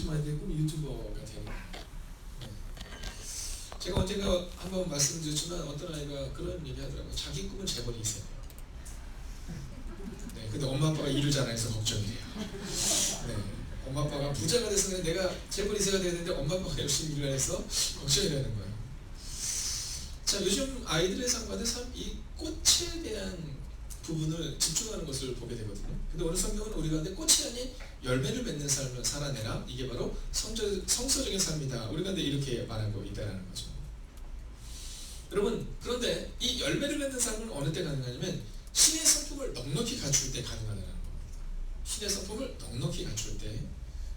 많이 되고 유튜버가 되는 거예요. 네. 제가 언젠가 한번 말씀드렸지만 어떤 아이가 그런 얘기 하더라고요. 자기 꿈은 재벌이 있어요. 네, 근데 엄마 아빠가 일을 잘 안 해서 걱정이에요. 네, 엄마 아빠가 부자가 돼서 그냥 내가 재벌 2세가 되는데 엄마 아빠가 열심히 일을 해서 걱정이라는 거예요. 자, 요즘 아이들의 삶과는 참 이 꽃에 대한 부분을 집중하는 것을 보게 되거든요. 근데 오늘 성경은 우리 가운데 꽃이 아닌 열매를 맺는 삶을 살아내라. 이게 바로 성서적인 삶이다. 우리 가운데 이렇게 말하고 있다는 거죠. 여러분, 그런데 이 열매를 맺는 삶은 어느 때 가능하냐면 신의 성품을 넉넉히 갖출 때 가능하다는 겁니다. 신의 성품을 넉넉히 갖출 때,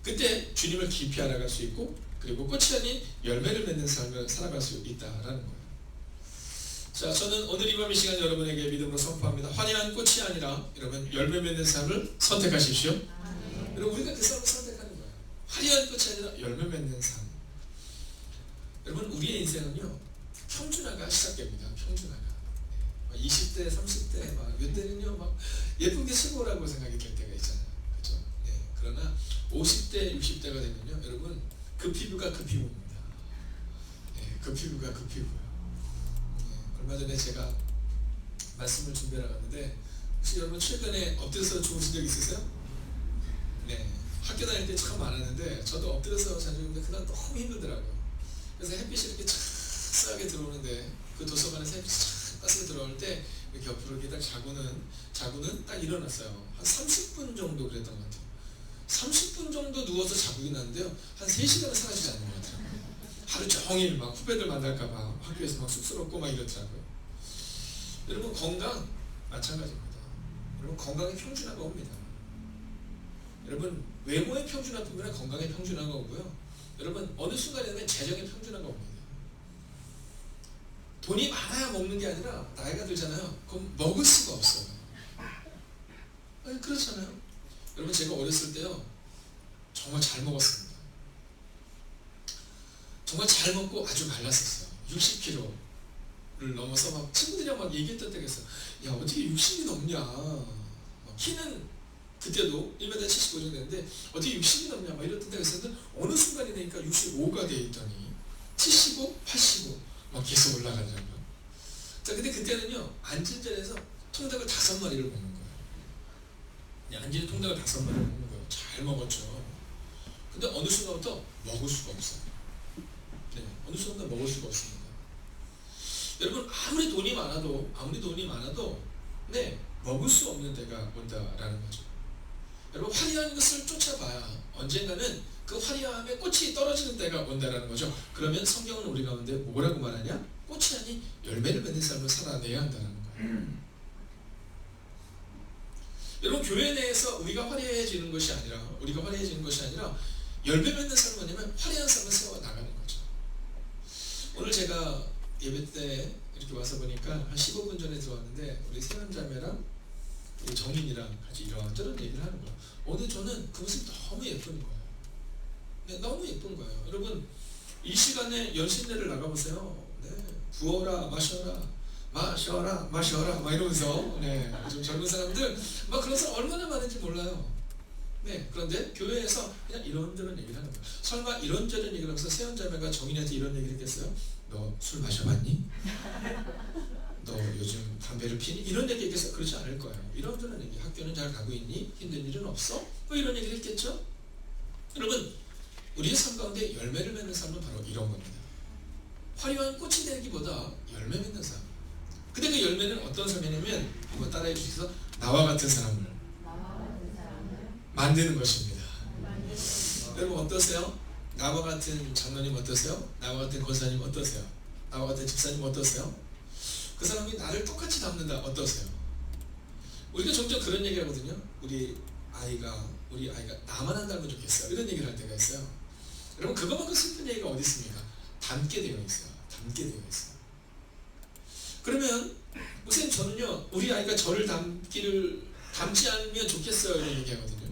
그때 주님을 깊이 알아갈 수 있고, 그리고 꽃이 아닌 열매를 맺는 삶을 살아갈 수 있다라는 거예요. 자, 저는 오늘 이 밤 이 시간 여러분에게 믿음으로 선포합니다. 화려한 꽃이 아니라 여러분 열매 맺는 삶을 선택하십시오. 여러분, 우리가 그 삶을 선택하는 거예요. 화려한 꽃이 아니라 열매 맺는 삶. 여러분, 우리의 인생은요, 평준화가 시작됩니다. 평준화가. 20대, 30대, 이때는요, 예쁜 게 최고라고 생각이 될 때가 있잖아요. 그죠? 네. 그러나 50대, 60대가 되면요, 여러분, 그 피부가 그 피부입니다. 네, 그 피부가 그 피부예요. 얼마 전에 제가 말씀을 준비하러 갔는데, 혹시 여러분 최근에 엎드려서 주무신 적 있으세요? 네, 학교 다닐 때 참 많았는데 저도 엎드려서 자주 했는데 그날 너무 힘들더라고요. 그래서 햇빛이 이렇게 쫙 들어오는데 그 도서관에서 햇빛이 쫙 따스게 들어올 때 이렇게 옆으로 이렇게 딱 자고는 딱 일어났어요. 한 30분 정도 그랬던 것 같아요. 30분 정도 누워서 자고 일어났는데요, 한 3시간은 사라지지 않는 것 같아요. 하루 종일 막 후배들 만날까봐 학교에서 막 쑥스럽고 막 이렇더라고요. 여러분, 건강 마찬가지입니다. 여러분, 건강에 평준화가 옵니다. 여러분, 외모의 평준화뿐만 아니라 건강의 평준화가 오고요. 여러분, 어느 순간에는 재정의 평준화가 옵니다. 돈이 많아야 먹는 게 아니라 나이가 들잖아요. 그럼 먹을 수가 없어요. 아니, 그렇잖아요. 여러분, 제가 어렸을 때요, 정말 잘 먹었습니다. 정말 잘 먹고 아주 말랐었어요. 60kg를 넘어서 막 친구들이랑 막 얘기했던 때가 있어요. 야, 어떻게 60이 넘냐. 키는 그때도 1m 75 정도 됐는데 어떻게 60이 넘냐 막 이랬던 때가 있었는데, 어느 순간이 되니까 65가 돼 있더니 75, 85 막 계속 올라가더라고요. 자, 근데 그때는요, 앉은 자리에서 통닭을 5마리를 먹는 거예요. 그냥 앉은 통닭을 5마리를 먹는 거예요. 잘 먹었죠. 근데 어느 순간부터 먹을 수가 없어요. 네, 어느 순간 먹을 수가 없습니다. 여러분, 아무리 돈이 많아도 네, 먹을 수 없는 때가 온다라는 거죠. 여러분, 화려한 것을 쫓아봐야 언젠가는 그 화려함의 꽃이 떨어지는 때가 온다라는 거죠. 그러면 성경은 우리 가운데 뭐라고 말하냐? 꽃이 아닌 열매를 맺는 삶을 살아내야 한다는 거예요. 여러분, 교회 내에서 우리가 화려해지는 것이 아니라 열매 맺는 삶은 뭐냐면 화려한 삶을 세워 나가는 거죠. 오늘 제가 예배 때 이렇게 와서 보니까 한 15분 전에 들어왔는데 우리 세연자매랑 우리 정인이랑 같이 이런저런 얘기를 하는 거예요. 오늘 저는 그 모습이 너무 예쁜 거예요. 네, 너무 예쁜 거예요. 여러분, 이 시간에 연신내를 나가보세요. 네, 부어라 마셔라 막 이러면서, 네, 좀 젊은 사람들 막 그런 사람 얼마나 많은지 몰라요. 네, 그런데 교회에서 그냥 이런저런 얘기를 하는 거예요. 설마 이런저런 얘기를 하면서 세연자매가 정인이한테 이런 얘기를 했겠어요? 너 술 마셔봤니? 너 요즘 담배를 피니? 이런 얘기 했겠어요? 그렇지 않을 거예요. 이런저런 얘기. 학교는 잘 가고 있니? 힘든 일은 없어? 뭐 이런 얘기를 했겠죠? 여러분, 우리의 삶 가운데 열매를 맺는 삶은 바로 이런 겁니다. 화려한 꽃이 되기보다 열매 맺는 삶. 근데 그 열매는 어떤 삶이냐면, 한번 따라해 주셔서, 나와 같은 사람을 만드는 것입니다. 여러분, 어떠세요? 나와 같은 장로님 어떠세요? 나와 같은 권사님 어떠세요? 나와 같은 집사님 어떠세요? 그 사람이 나를 똑같이 닮는다. 어떠세요? 우리가 종종 그런 얘기 하거든요. 우리 아이가 나만 안 닮으면 좋겠어요. 이런 얘기를 할 때가 있어요. 여러분, 그거만큼 슬픈 얘기가 어디 있습니까? 닮게 되어 있어요. 그러면 선생님, 저는요, 우리 아이가 저를 닮지 않으면 좋겠어요, 이런 얘기 하거든요.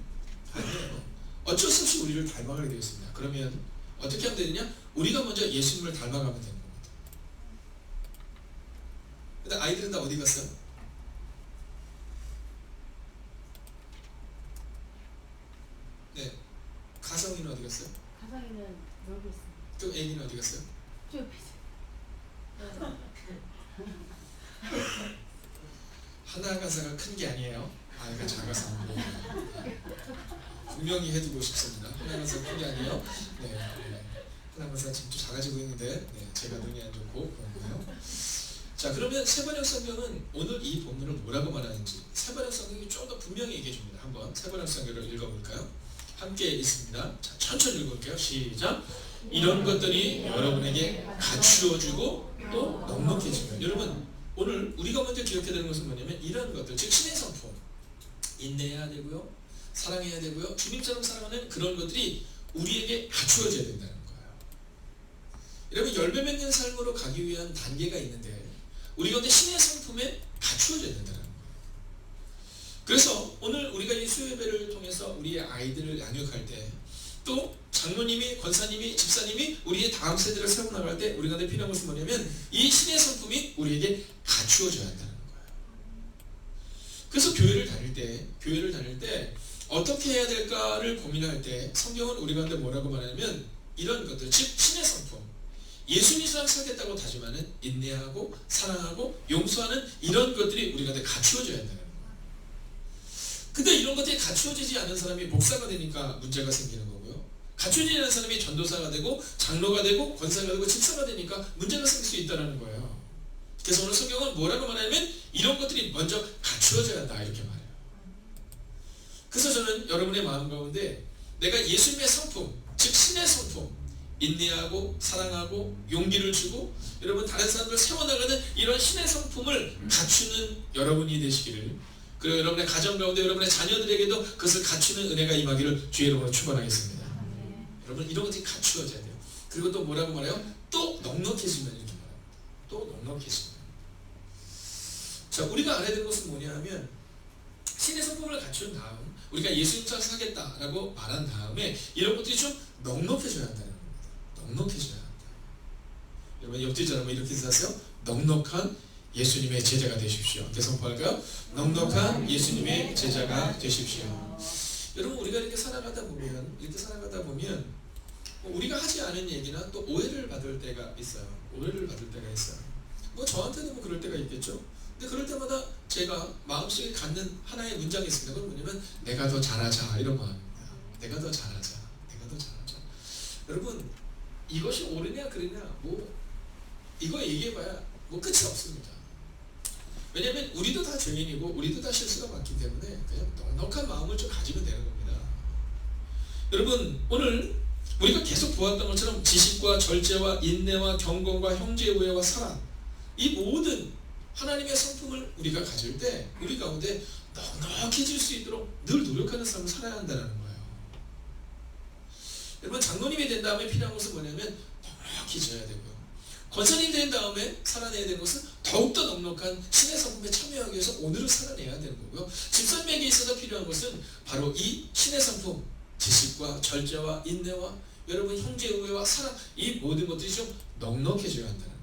아니에요. 어쩔 수 없이 우리를 닮아가게 되어 있습니다. 그러면 어떻게 하면 되느냐? 우리가 먼저 예수님을 닮아가면 되는 겁니다. 근데 아이들은 다 어디 갔어요? 네, 가성이는 어디 갔어요? 가성이는 여기 있습니다. 또 애기는 어디 갔어요? 저 옆에 있어요. 하나 가사가 큰 게 아니에요. 아이가 작아서 안 보여요. 분명히 해두고 싶습니다. 하나 가사가 큰 게 아니에요. 네. 하나 가사 지금 또 작아지고 있는데 네, 제가 눈이 안 좋고 그런 거예요. 자, 그러면 세번역 성경은 오늘 이 본문을 뭐라고 말하는지 세번역 성경이 좀 더 분명히 얘기해 줍니다. 한번 세번역 성경을 읽어볼까요? 함께 읽습니다. 자, 천천히 읽어볼게요. 시작. 이런 것들이 여러분에게 갖추어주고 또 넉넉해지면, 여러분 오늘 우리가 먼저 기억해야 되는 것은 뭐냐면 이런 것들, 즉 신의 성품, 인내해야 되고요, 사랑해야 되고요, 주님처럼 살아가는 그런 것들이 우리에게 갖추어져야 된다는 거예요. 여러분 열매 맺는 삶으로 가기 위한 단계가 있는데 우리 가운데 신의 성품에 갖추어져야 된다는 거예요. 그래서 오늘 우리가 이 수요예배를 통해서 우리의 아이들을 양육할 때, 또 장로님이, 권사님이, 집사님이 우리의 다음 세대를 세워나갈 때 우리 가운데 필요한 것은 뭐냐면 이 신의 성품이 우리에게 갖추어져야 한다는 거예요. 그래서 교회를 다닐 때 어떻게 해야 될까를 고민할 때 성경은 우리 가운데 뭐라고 말하냐면 이런 것들, 즉 신의 성품, 예수님처럼 살겠다고 다짐하는 인내하고 사랑하고 용서하는 이런 것들이 우리 가운데 갖추어져야 한다는 거예요. 근데 이런 것들이 갖추어지지 않은 사람이 목사가 되니까 문제가 생기는 거고요, 갖추어지지 않은 사람이 전도사가 되고 장로가 되고 권사가 되고 집사가 되니까 문제가 생길 수 있다는 거예요. 그래서 오늘 성경은 뭐라고 말하냐면 이런 것들이 먼저 갖추어져야 한다 이렇게 말해요. 그래서 저는 여러분의 마음 가운데 내가 예수님의 성품, 즉 신의 성품, 인내하고 사랑하고 용기를 주고 여러분 다른 사람들 세워나가는 이런 신의 성품을 갖추는 여러분이 되시기를, 그리고 여러분의 가정 가운데 여러분의 자녀들에게도 그것을 갖추는 은혜가 임하기를 주의 이름으로 축원하겠습니다. 여러분 이런 것들이 갖추어져야 돼요. 그리고 또 뭐라고 말해요? 또 넉넉해지면 이렇게 말합니다. 또 넉넉해지면. 자, 우리가 알아야 되는 것은 뭐냐 하면 신의 성품을 갖춘 다음 우리가 예수님처럼 살겠다라고 말한 다음에 이런 것들이 좀 넉넉해져야 한다는 겁니다. 넉넉해져야 한다. 여러분 옆뒤 사람은 이렇게 사세요. 넉넉한 예수님의 제자가 되십시오. 어떻게 선포할까요? 넉넉한 예수님의 제자가 되십시오. 여러분 우리가 이렇게 살아가다 보면 우리가 하지 않은 얘기나 또 오해를 받을 때가 있어요. 뭐 저한테도 뭐 그럴 때가 있겠죠. 근데 그럴 때마다 제가 마음속에 갖는 하나의 문장이 있습니다. 그건 뭐냐면 내가 더 잘하자, 이런 마음입니다. 내가 더 잘하자. 여러분 이것이 옳으냐 그르냐 뭐 이거 얘기해봐야 뭐 끝이 없습니다. 왜냐하면 우리도 다 죄인이고 우리도 다 실수가 많기 때문에 그냥 넉넉한 마음을 좀 가지면 되는 겁니다. 여러분 오늘 우리가 계속 보았던 것처럼 지식과 절제와 인내와 경건과 형제 우애와 사랑, 이 모든 하나님의 성품을 우리가 가질 때 우리 가운데 넉넉해질 수 있도록 늘 노력하는 삶을 살아야 한다는 거예요. 여러분 장로님이 된 다음에 필요한 것은 뭐냐면 넉넉해져야 되고요, 권사님이 된 다음에 살아내야 되는 것은 더욱더 넉넉한 신의 성품에 참여하기 위해서 오늘을 살아내야 되는 거고요, 집사님에게 있어서 필요한 것은 바로 이 신의 성품, 지식과 절제와 인내와 여러분 형제 우애와 사랑, 이 모든 것들이 좀 넉넉해져야 한다는 거예요.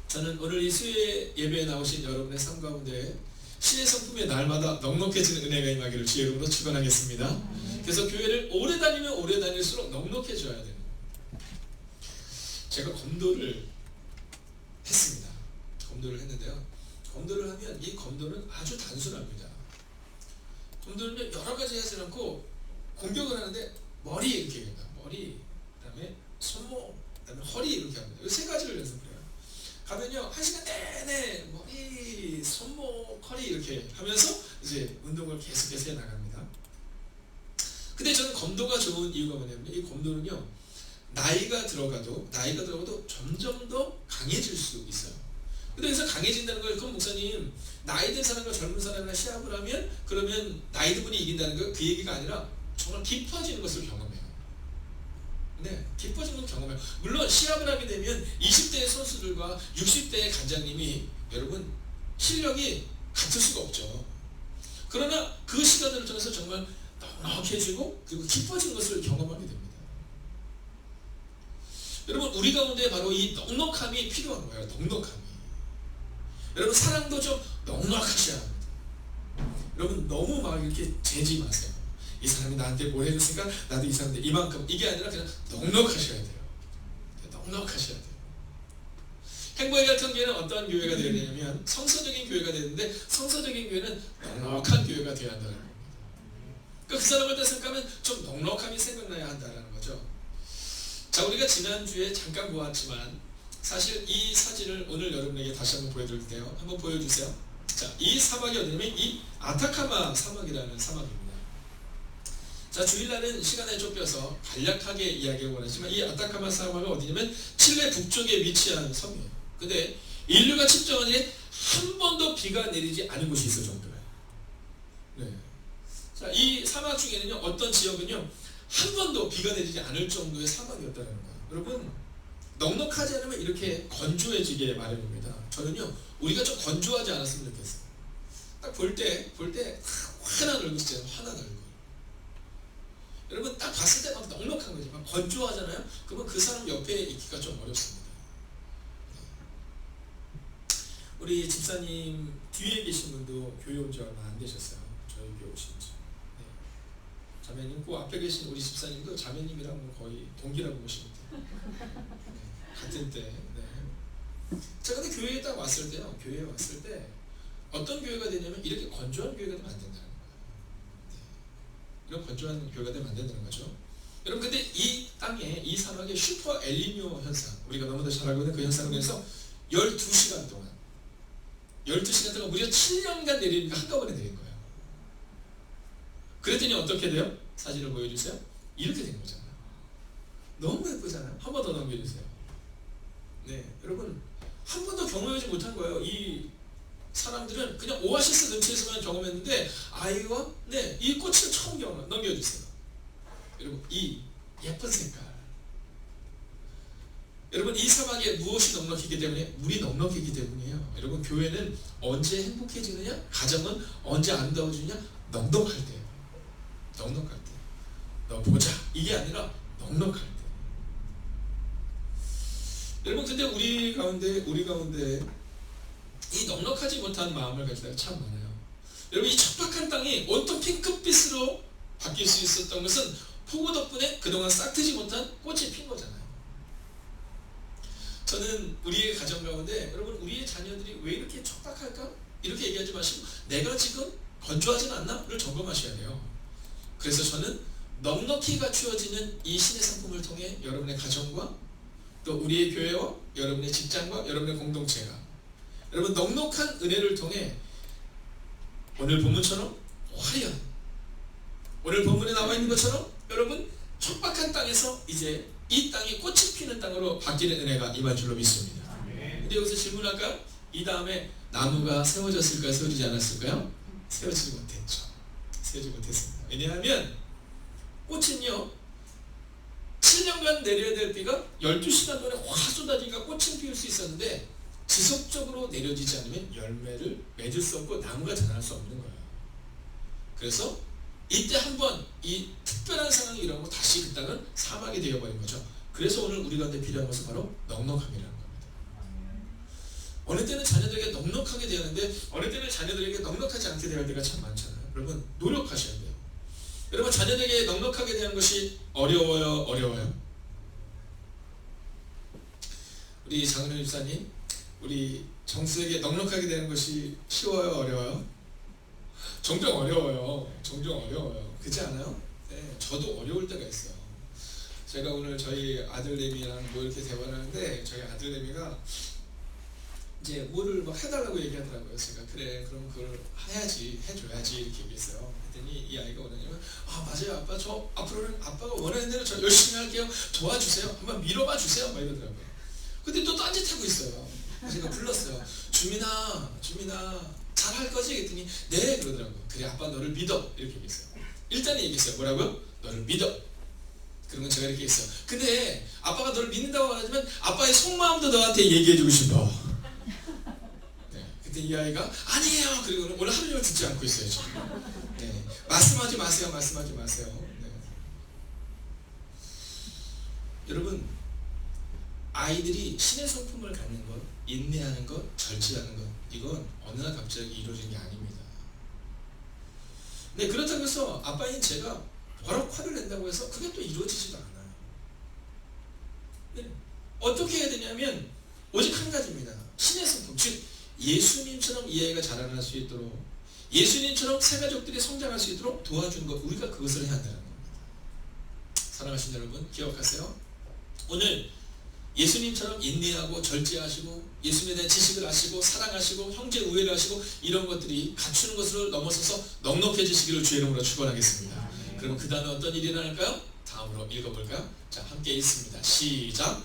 저는 오늘 이 수요 예배에 나오신 여러분의 삶 가운데 신의 성품에 날마다 넉넉해지는 은혜가 임하기를 주의 이름으로 축원하겠습니다. 그래서 교회를 오래 다니면 오래 다닐수록 넉넉해져야 되는 거예요. 제가 검도를 했습니다. 검도를 했는데요, 검도를 하면 이 검도는 아주 단순합니다. 검도는 여러 가지 하지 않고 공격을 하는데 머리 이렇게 합니다. 머리, 그다음에 손목, 그다음에 허리 이렇게 합니다. 이 세 가지를 연습해요. 가면요 1시간 내내 머리, 손목, 허리 이렇게 하면서 이제 운동을 계속해서 해나갑니다. 근데 저는 검도가 좋은 이유가 뭐냐면 이 검도는요 나이가 들어가도 점점 더 강해질 수 있어요. 그래서 강해진다는 걸, 그럼 목사님 나이 든 사람과 젊은 사람이랑 시합을 하면 그러면 나이 든 분이 이긴다는 거, 그 얘기가 아니라 정말 깊어지는 것을 경험해요. 네, 깊어지는 걸 경험해요. 물론 시합을 하게 되면 20대의 선수들과 60대의 관장님이 여러분 실력이 같을 수가 없죠. 그러나 그 시간들을 통해서 정말 넉넉해지고 그리고 깊어지는 것을 경험하게 됩니다. 여러분 우리 가운데 바로 이 넉넉함이 필요한 거예요. 넉넉함이. 여러분 사랑도 좀 넉넉하셔야 합니다. 여러분 너무 막 이렇게 재지 마세요. 이 사람이 나한테 뭘 해줬으니까 나도 이 사람한테 이만큼, 이게 아니라 그냥 넉넉하셔야 돼요. 넉넉하셔야 돼요. 행복의 같은 교회는 어떤 교회가 되어야 되냐면 성서적인 교회가 되는데, 성서적인 교회는 넉넉한 교회가 되어야 한다는 겁니다. 그러니까 그 사람을 다 생각하면 좀 넉넉함이 생각나야 한다는 거죠. 자, 우리가 지난주에 잠깐 보았지만 사실 이 사진을 오늘 여러분에게 다시 한번 보여드릴게요. 한번 보여주세요. 자, 이 사막이 어디냐면 이 아타카마 사막이라는 사막입니다. 자, 주일날은 시간에 쫓겨서 간략하게 이야기하고 원하지만 이 아타카마 사막은 어디냐면 칠레 북쪽에 위치한 섬이에요. 근데 인류가 측정한 뒤에 한 번도 비가 내리지 않은 곳이 있을 정도예요. 네. 자, 이 사막 중에는요, 어떤 지역은요 한 번도 비가 내리지 않을 정도의 사막이었다는 거예요. 여러분, 넉넉하지 않으면 이렇게 건조해지게 마련입니다. 저는요, 우리가 좀 건조하지 않았으면 좋겠어요. 딱 볼 때 환한 얼굴 있잖아요. 환한 얼굴. 여러분, 딱 봤을 때 막 넉넉한 거지. 막 건조하잖아요. 그러면 그 사람 옆에 있기가 좀 어렵습니다. 우리 집사님 뒤에 계신 분도 교회 온 지 얼마 안 되셨어요. 저희 교회 오신 지. 네. 자매님, 그 앞에 계신 우리 집사님도 자매님이랑 뭐 거의 동기라고 보시면 돼요. 네. 같은 때. 네. 자, 근데 교회에 딱 왔을 때요. 교회에 왔을 때 어떤 교회가 되냐면 이렇게 건조한 교회가 되면 안 된다는 거예요. 네. 이런 건조한 교회가 되면 안 된다는 거죠. 여러분, 근데 이 땅에, 이 사막에 슈퍼 엘니뇨 현상, 우리가 너무나 잘 알고 있는 그 현상을 위해서 12시간 동안 무려 7년간 내리니까 한꺼번에 내린 거예요. 그랬더니 어떻게 돼요? 사진을 보여주세요. 이렇게 된 거잖아요. 너무 예쁘잖아요. 한 번 더 넘겨주세요. 네, 여러분, 한 번도 경험하지 못한 거예요. 이 사람들은 그냥 오아시스 근처에서만 경험했는데 아이와 이 꽃을 처음 넘겨주세요. 여러분, 이 예쁜 색깔. 여러분, 이 사막에 무엇이 넉넉했기 때문에? 물이 넉넉했기 때문이에요. 여러분, 교회는 언제 행복해지느냐? 가정은 언제 아름다워지느냐? 넉넉할 때. 넉넉할 때. 너 보자. 이게 아니라 넉넉할 때. 여러분, 근데 우리 가운데 이 넉넉하지 못한 마음을 가진 자가 참 많아요. 여러분, 이 척박한 땅이 온통 핑크빛으로 바뀔 수 있었던 것은 폭우 덕분에 그동안 싹트지 못한 꽃이 핀 거잖아요. 저는 우리의 가정 가운데, 여러분, 우리의 자녀들이 왜 이렇게 척박할까? 이렇게 얘기하지 마시고 내가 지금 건조하진 않나?를 점검하셔야 돼요. 그래서 저는 넉넉히 갖추어지는 이 신의 상품을 통해 여러분의 가정과 또 우리의 교회와 여러분의 직장과 여러분의 공동체가, 여러분, 넉넉한 은혜를 통해 오늘 본문처럼 화려한, 오늘 본문에 나와 있는 것처럼 여러분, 척박한 땅에서 이제 이 땅이 꽃이 피는 땅으로 바뀌는 은혜가 임할 줄로 믿습니다. 근데 여기서 질문할까요? 이 다음에 나무가 세워졌을까요? 세워지지 않았을까요? 세워지지 못했죠. 세워지지 못했습니다. 왜냐하면 꽃은요, 7년간 내려야 될 비가 12시간 동안에 확 쏟아지니까 꽃은 피울 수 있었는데 지속적으로 내려지지 않으면 열매를 맺을 수 없고 나무가 자랄 수 없는 거예요. 그래서 이때 한번 이 특별한 상황이 일어나고 다시 그 땅은 사막이 되어버린 거죠. 그래서 오늘 우리 가운데 필요한 것은 바로 넉넉함이라는 겁니다. 어느 때는 자녀들에게 넉넉하게 되었는데 어느 때는 자녀들에게 넉넉하지 않게 될 때가 참 많잖아요. 여러분, 노력하셔야 돼요. 여러분, 자녀들에게 넉넉하게 되는 것이 어려워요? 우리 장은현 집사님, 우리 정수에게 넉넉하게 되는 것이 쉬워요? 어려워요? 종종 어려워요. 그렇지 않아요? 네, 저도 어려울 때가 있어요. 제가 오늘 저희 아들내미랑 뭐 이렇게 대화를 하는데 저희 아들내미가 이제 뭐를 막 해달라고 얘기하더라고요. 제가 그래, 그럼 그걸 해줘야지 이렇게 얘기했어요. 그랬더니 이 아이가 뭐냐면, 맞아요 아빠, 저 앞으로는 아빠가 원하는 대로 저 열심히 할게요. 도와주세요. 한번 밀어봐 주세요. 막 이러더라고요. 근데 또 딴짓하고 있어요. 제가 불렀어요. 주민아 잘할 거지? 그랬더니 네 그러더라고요. 그래, 아빠 너를 믿어. 이렇게 얘기했어요. 일단은 얘기했어요. 뭐라고요? 너를 믿어. 그러면 제가 이렇게 했어요. 근데 아빠가 너를 믿는다고 말하지만 아빠의 속마음도 너한테 얘기해주고 싶어. 네. 그때 이 아이가 아니에요. 그리고는 오늘 하루 종일 듣지 않고 있어요. 지금. 네. 말씀하지 마세요. 네. 여러분, 아이들이 신의 성품을 갖는 것, 인내하는 것, 절제하는 것, 이건 어느 날 갑자기 이루어진 게 아닙니다. 네, 그렇다고 해서 아빠인 제가 뭐라고 화를 낸다고 해서 그게 또 이루어지지도 않아요. 네. 어떻게 해야 되냐면 오직 한 가지입니다. 신의 성품, 즉 예수님처럼 이 아이가 자라날 수 있도록, 예수님처럼 새 가족들이 성장할 수 있도록 도와주는 것, 우리가 그것을 해야 한다는 겁니다. 사랑하신 여러분, 기억하세요. 오늘 예수님처럼 인내하고 절제하시고 예수님에 대한 지식을 아시고 사랑하시고 형제 우애를 하시고 이런 것들이 갖추는 것을 넘어서서 넉넉해지시기를 주의 이름으로 축원하겠습니다. 그럼 그 다음에 어떤 일이 일어날까요? 다음으로 읽어볼까요? 자, 함께 읽습니다. 시작.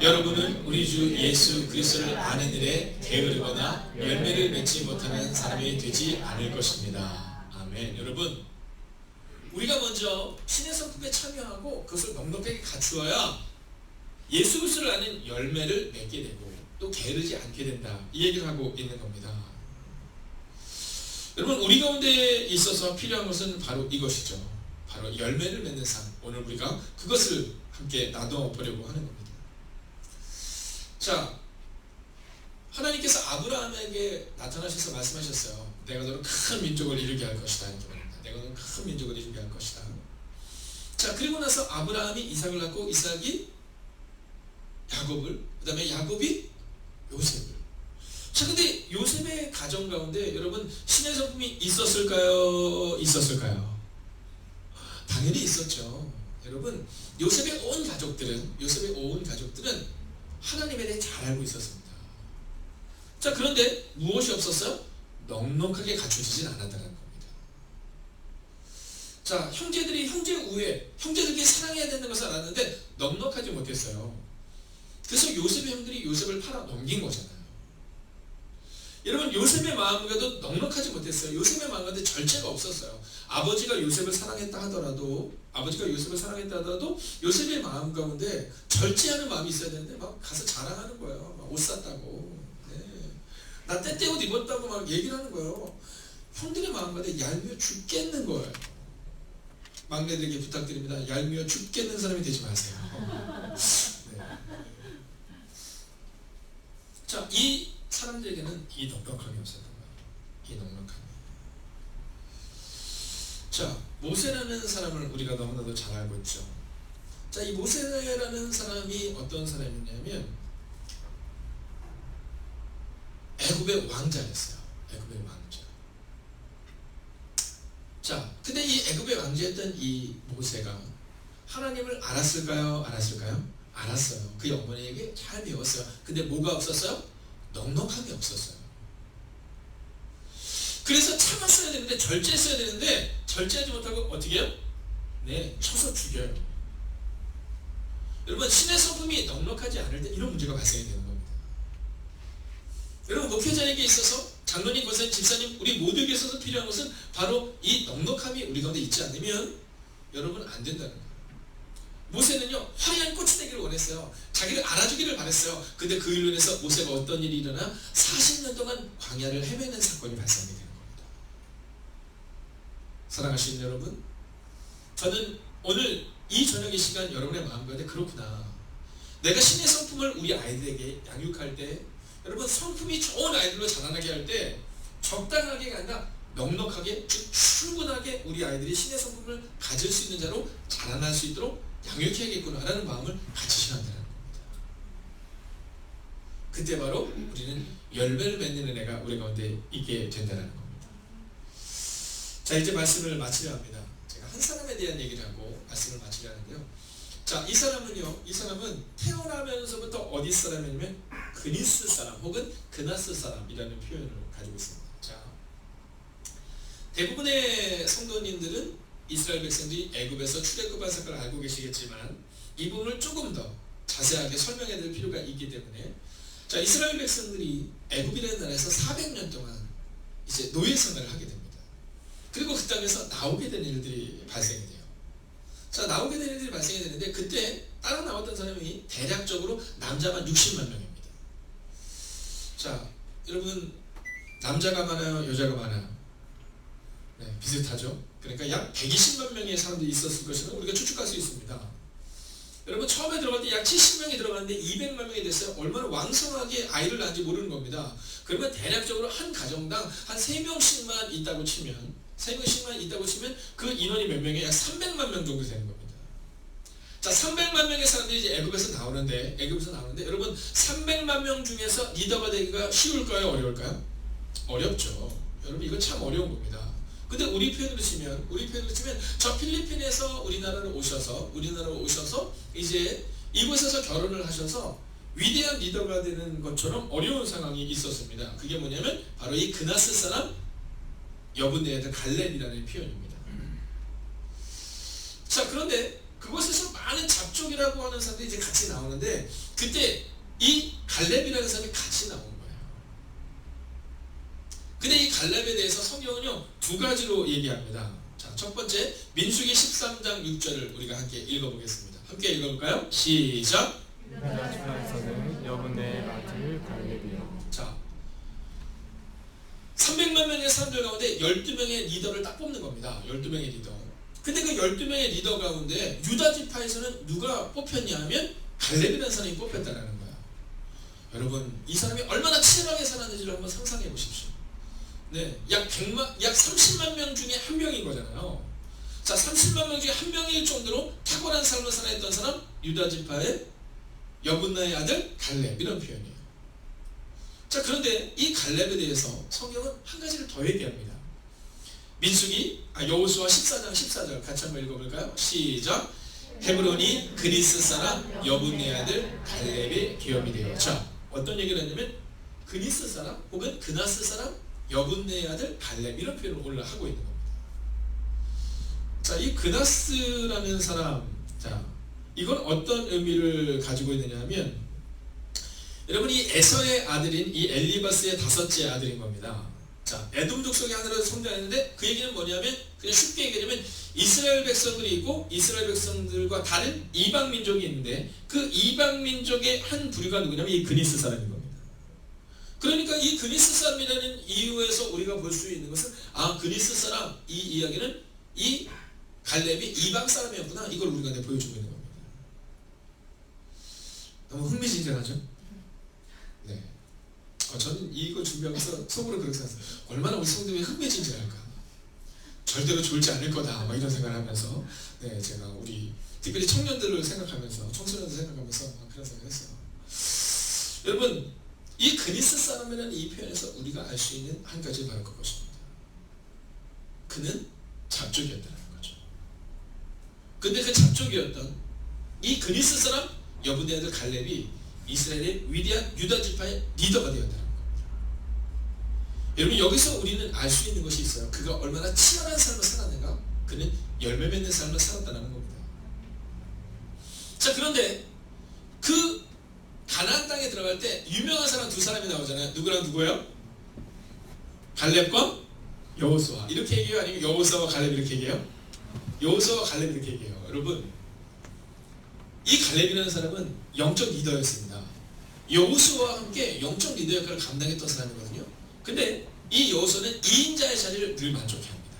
여러분은 우리 주 예수 그리스도를 아는 일에 게으르거나 열매를 맺지 못하는 사람이 되지 않을 것입니다. 아멘. 여러분, 우리가 먼저 신의 성품에 참여하고 그것을 넉넉하게 갖추어야 예수 그리스도를 아는 열매를 맺게 되고 또 게으르지 않게 된다, 이 얘기를 하고 있는 겁니다. 여러분, 우리 가운데 있어서 필요한 것은 바로 이것이죠. 바로 열매를 맺는 삶. 오늘 우리가 그것을 함께 나눠보려고 하는 겁니다. 자, 하나님께서 아브라함에게 나타나셔서 말씀하셨어요. 내가 너를 큰 민족을 이루게 할 것이다, 이렇게 말합니다. 내가 너를 큰 민족을 이루게 할 것이다. 자, 그리고 나서 아브라함이 이삭을 낳고 이삭이 야곱을, 그 다음에 야곱이 요셉을. 자, 근데 요셉의 가정 가운데 여러분 신의 성품이 있었을까요? 있었을까요? 당연히 있었죠. 여러분, 요셉의 온 가족들은 하나님에 대해 잘 알고 있었습니다. 자, 그런데 무엇이 없었어요? 넉넉하게 갖춰지진 않았다는 겁니다. 자, 형제들이 형제 우애, 형제들끼리 사랑해야 되는 것을 알았는데 넉넉하지 못했어요. 그래서 요셉의 형들이 요셉을 팔아 넘긴 거잖아요. 여러분, 요셉의 마음과도 넉넉하지 못했어요. 요셉의 마음과도 절제가 없었어요. 아버지가 요셉을 사랑했다 하더라도 요셉의 마음 가운데 절제하는 마음이 있어야 되는데 막 가서 자랑하는 거예요. 막 옷 샀다고, 네. 나 때때 옷 입었다고 막 얘기를 하는 거예요. 형들의 마음 가운데 얄미워 죽겠는 거예요. 막내들에게 부탁드립니다. 얄미워 죽겠는 사람이 되지 마세요. 네. 자, 이 사람들에게는 이 넉넉함이 없었던 거예요. 이 넉넉함이. 자, 모세라는 사람을 우리가 너무나도 잘 알고 있죠. 자, 이 모세라는 사람이 어떤 사람이냐면 애굽의 왕자였어요. 애굽의 왕자. 자, 근데 이 애굽의 왕자였던 이 모세가 하나님을 알았을까요? 알았어요. 그의 어머니에게 잘 배웠어요. 근데 뭐가 없었어요? 넉넉함이 없었어요. 그래서 참았어야 되는데, 절제했어야 되는데 절제하지 못하고 어떻게 해요? 네, 쳐서 죽여요. 여러분, 신의 성품이 넉넉하지 않을 때 이런 문제가 발생이 되는 겁니다. 여러분, 목회자에게 있어서 장로님, 권사님, 집사님, 우리 모두에게 있어서 필요한 것은 바로 이 넉넉함이 우리 가운데 있지 않으면 여러분 안 된다는 거예요. 모세는요, 화려한 꽃이 되기를 원했어요. 자기를 알아주기를 바랬어요. 근데 그 일로 인해서 모세가 어떤 일이 일어나 40년 동안 광야를 헤매는 사건이 발생이 되는 겁니다. 사랑하시는 여러분, 저는 오늘 이 저녁의 시간 여러분의 마음 가운데 그렇구나. 내가 신의 성품을 우리 아이들에게 양육할 때, 여러분, 성품이 좋은 아이들로 자라나게 할 때 적당하게가 아니라 넉넉하게, 즉 충분하게 우리 아이들이 신의 성품을 가질 수 있는 자로 자라날 수 있도록 양육해야겠구나라는 마음을 가지셔야 한다는 겁니다. 그때 바로 우리는 열매를 맺는 은혜가 우리 가운데 있게 된다는 겁니다. 자, 이제 말씀을 마치려 합니다. 제가 한 사람에 대한 얘기를 하고 말씀을 마치려 하는데요. 자, 이 사람은 태어나면서부터 어디 사람이냐면 그니스 사람 혹은 그나스 사람이라는 표현을 가지고 있습니다. 자, 대부분의 성도님들은 이스라엘 백성들이 애굽에서 출애굽한 사건을 알고 계시겠지만 이 부분을 조금 더 자세하게 설명해야 될 필요가 있기 때문에, 자, 이스라엘 백성들이 애굽이라는 나라에서 400년 동안 이제 노예 생활을 하게 됩니다. 그리고 그 땅에서 나오게 된 일들이 발생이 돼요. 자, 나오게 된 일들이 발생이 되는데 그때 따라 나왔던 사람이 대략적으로 남자만 60만 명입니다. 자, 여러분, 남자가 많아요? 여자가 많아요? 네, 비슷하죠? 그러니까 약 120만 명의 사람들이 있었을 것이라고 우리가 추측할 수 있습니다. 여러분, 처음에 들어갈 때 약 70명이 들어갔는데 200만 명이 됐어요. 얼마나 왕성하게 아이를 낳은지 모르는 겁니다. 그러면 대략적으로 한 가정당 한 3명씩만 있다고 치면 3명씩만 있다고 치면 그 인원이 몇 명이에요? 약 300만 명 정도 되는 겁니다. 자, 300만 명의 사람들이 이제 애굽에서 나오는데 여러분 300만 명 중에서 리더가 되기가 쉬울까요? 어려울까요? 어렵죠. 여러분 이거 참 어려운 겁니다. 근데 우리 표현으로 치면 저 필리핀에서 우리나라로 오셔서 이제 이곳에서 결혼을 하셔서 위대한 리더가 되는 것처럼 어려운 상황이 있었습니다. 그게 뭐냐면 바로 이 그나스 사람 여분네아들 갈렙이라는 표현입니다. 자, 그런데 그곳에서 많은 잡족이라고 하는 사람들이 이제 같이 나오는데 그때 이 갈렙이라는 사람이 같이 나온 거예요. 근데 이 갈렙에 대해서 성경은요 두 가지로 얘기합니다. 자, 첫 번째 민수기 13장 6절을 우리가 함께 읽어보겠습니다. 함께 읽어볼까요? 시작. 유다 지파에서는 여분네 아들 갈렙이요. 자, 300만 명의 사람들 가운데 12명의 리더를 딱 뽑는 겁니다. 12명의 리더. 근데 그 12명의 리더 가운데 유다 지파에서는 누가 뽑혔냐 하면 갈렙이라는 사람이 뽑혔다는 거야. 여러분 이 사람이 얼마나 치열하게 살았는지를 한번 상상해 보십시오. 네, 약 30만 명 중에 한 명인 거잖아요. 자, 30만 명 중에 한 명일 정도로 탁월한 삶을 살아했던 사람 유다 지파의 여분나의 아들 갈렙, 이런 표현이에요. 자, 그런데 이 갈렙에 대해서 성경은 한 가지를 더 얘기합니다. 여호수아 14절 같이 한번 읽어볼까요? 시작. 헤브론이 그리스 사람 여분네 아들 갈렙의 기업이 되어. 자, 어떤 얘기를 했냐면 그리스 사람 혹은 그나스 사람 여분네 아들 갈렙, 이런 표현을 오늘 하고 있는 겁니다. 자, 이 그나스라는 사람, 자, 이건 어떤 의미를 가지고 있느냐 하면 여러분 이 에서의 아들인 이 엘리바스의 다섯째 아들인 겁니다. 자, 에돔 족속의 하나로 성장했는데 그 얘기는 뭐냐면 그냥 쉽게 얘기하면 이스라엘 백성들이 있고 이스라엘 백성들과 다른 이방 민족이 있는데 그 이방 민족의 한 부류가 누구냐면 이 그니스 사람인 겁니다. 그러니까 이 그니스 사람이라는 이유에서 우리가 볼 수 있는 것은 그니스 사람, 이 이야기는 이 갈렙이 이방 사람이었구나, 이걸 우리가 보여주고 있는 겁니다. 너무 흥미진진하죠? 네. 저는 이거 준비하면서 속으로 그렇게 생각했어요. 얼마나 우리 성도님이 흥미진진할까? 절대로 졸지 않을 거다, 막 이런 생각을 하면서, 네, 제가 우리 특별히 청년들을 생각하면서, 청소년들 생각하면서 그런 생각을 했어요. 여러분, 이 그리스 사람이라는 이 표현에서 우리가 알 수 있는 한 가지 바로 그것입니다. 그는 잡족이었다는 거죠. 근데 그 잡족이었던 이 그리스 사람 여분네 아들 갈렙이 이스라엘의 위대한 유다 지파의 리더가 되었다는 겁니다. 여러분 여기서 우리는 알 수 있는 것이 있어요. 그가 얼마나 치열한 삶을 살았는가? 그는 열매 맺는 삶을 살았다는 겁니다. 자, 그런데 그 가나안 땅에 들어갈 때 유명한 사람 두 사람이 나오잖아요. 누구랑 누구예요? 갈렙과 여호수아. 이렇게 얘기해요? 아니면 여호수아와 갈렙 이렇게 얘기해요? 여호수아와 갈렙 이렇게 얘기해요. 여러분 이 갈렙이라는 사람은 영적 리더였습니다. 여호수아와 함께 영적 리더 역할을 감당했던 사람이거든요. 근데 이 여호수아는 2인자의 자리를 늘 만족해합니다.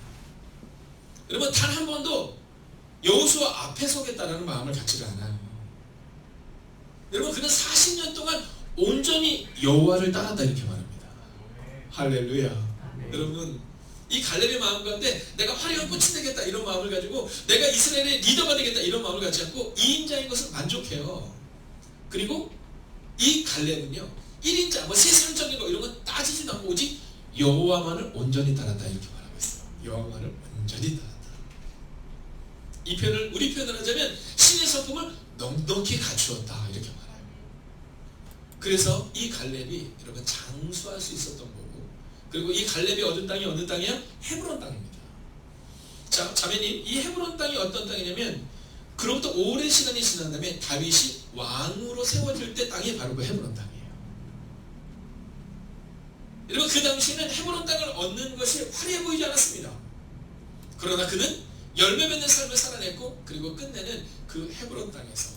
여러분 단 한 번도 여호수아 앞에 서겠다는 마음을 갖지를 않아요. 여러분 그는 40년 동안 온전히 여호와를 따랐다, 이렇게 말합니다. 할렐루야. 여러분 이 갈렙의 마음 가운데 내가 화려한 꽃이 되겠다 이런 마음을 가지고 내가 이스라엘의 리더가 되겠다 이런 마음을 갖지 않고 2인자인 것을 만족해요. 그리고 이 갈렙은요 1인자 뭐 세상적인 거 이런 건 따지지도 않고 오직 여호와만을 온전히 따랐다, 이렇게 말하고 있어요. 여호와만을 온전히 따랐다. 이 표현을 우리 표현을 하자면 신의 성품을 넉넉히 갖추었다, 이렇게 말해요. 그래서 이 갈렙이 여러분 장수할 수 있었던 거고, 그리고 이 갈렙이 얻은 땅이 어느 땅이야? 헤브론 땅입니다. 자, 자매님, 이 헤브론 땅이 어떤 땅이냐면 그로부터 오랜 시간이 지난 다음에 다윗이 왕으로 세워질 때 땅이 바로 그 헤브론 땅이에요. 여러분 그 당시에는 헤브론 땅을 얻는 것이 화려해 보이지 않았습니다. 그러나 그는 열매 맺는 삶을 살아냈고, 그리고 끝내는 그 헤브론 땅에서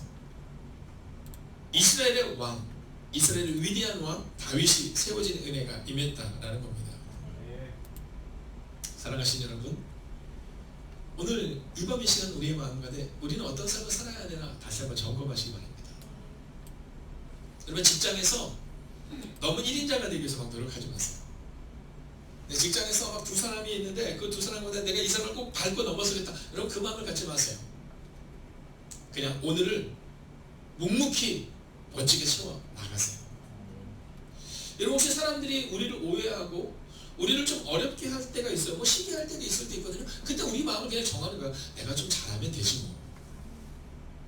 이스라엘의 왕, 이스라엘의 위대한 왕 다윗이 세워진 은혜가 임했다라는 겁니다. 사랑하신 여러분, 오늘 이 밤 이 시간 우리의 마음 가운데 우리는 어떤 삶을 살아야 되나 다시 한번 점검하시기 바랍니다. 여러분 직장에서 너무 1인자가 되기 위해서 막 노력하지 마세요. 내 직장에서 막 두 사람이 있는데 그 두 사람보다 내가 이 사람을 꼭 밟고 넘어서겠다. 여러분 그 마음을 갖지 마세요. 그냥 오늘을 묵묵히 멋지게 채워 나가세요. 여러분 혹시 사람들이 우리를 오해하고 우리를 좀 어렵게 할 때가 있어요. 뭐 시기할 때도 있을 때 있거든요. 그때 우리 마음을 그냥 정하는 거야. 내가 좀 잘하면 되지 뭐.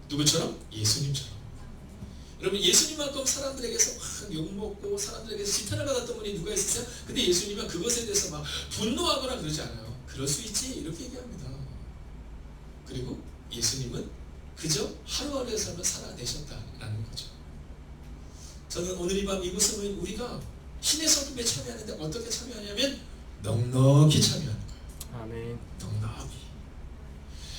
누구처럼? 예수님처럼. 여러분 예수님만큼 사람들에게서 막 욕먹고 사람들에게서 지탄을 받았던 분이 누가 있으세요? 근데 예수님은 그것에 대해서 막 분노하거나 그러지 않아요. 그럴 수 있지 이렇게 얘기합니다. 그리고 예수님은 그저 하루하루의 삶을 살아내셨다라는 거죠. 저는 오늘 이 밤 이곳에 모인 우리가 신의 성품에 참여하는데 어떻게 참여하냐면 넉넉히 참여하는 거예요. 아멘. 넉넉히.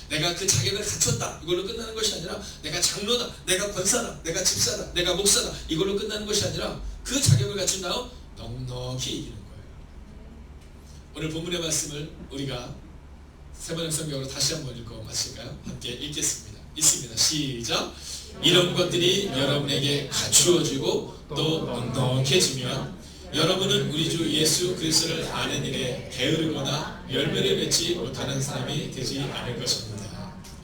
내가 그 자격을 갖췄다 이걸로 끝나는 것이 아니라 내가 장로다, 내가 권사다, 내가 집사다, 내가 목사다 이걸로 끝나는 것이 아니라 그 자격을 갖춘 다음 넉넉히 이기는 거예요. 오늘 본문의 말씀을 우리가 세번역 성경으로 다시 한번 읽고 마칠까요? 함께 읽겠습니다. 있습니다. 시작. 이런 것들이 여러분에게 갖추어지고 또 넉넉해지면 여러분은 우리 주 예수 그리스도를 아는 일에 게으르거나 열매를 맺지 못하는 사람이 되지 않을 것입니다.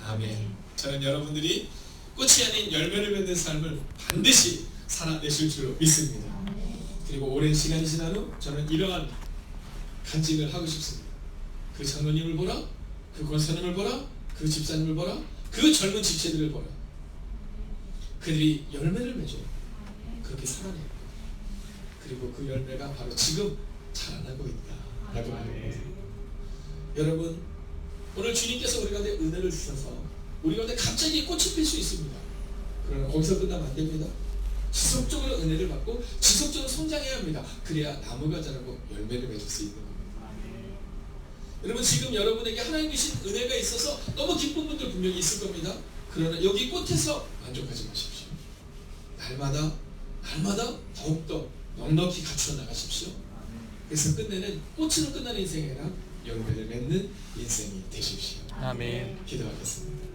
아멘. 저는 여러분들이 꽃이 아닌 열매를 맺는 삶을 반드시 살아내실 줄 믿습니다. 그리고 오랜 시간이 지난 후 저는 이러한 간증을 하고 싶습니다. 그 장로님을 보라, 그 권사님을 보라, 그 집사님을 보라, 그 젊은 지체들을 보라. 그들이 열매를 맺어요. 그렇게 살아내요. 그리고 그 열매가 바로 지금 자라나고 있다라고 말합니다. 여러분 오늘 주님께서 우리 가운데 은혜를 주셔서 우리 가운데 갑자기 꽃이 필 수 있습니다. 그러나 거기서 끝나면 안 됩니다. 지속적으로 은혜를 받고 지속적으로 성장해야 합니다. 그래야 나무가 자라고 열매를 맺을 수 있는 겁니다. 여러분 지금 여러분에게 하나님 주신 은혜가 있어서 너무 기쁜 분들 분명히 있을 겁니다. 그러나 여기 꽃에서 만족하지 마십시오. 날마다 더욱더 넉넉히 갖추어 나가십시오. 그래서 끝내는 꽃으로 끝나는 인생이 아니라 열매를 맺는 인생이 되십시오. 아멘. 기도하겠습니다.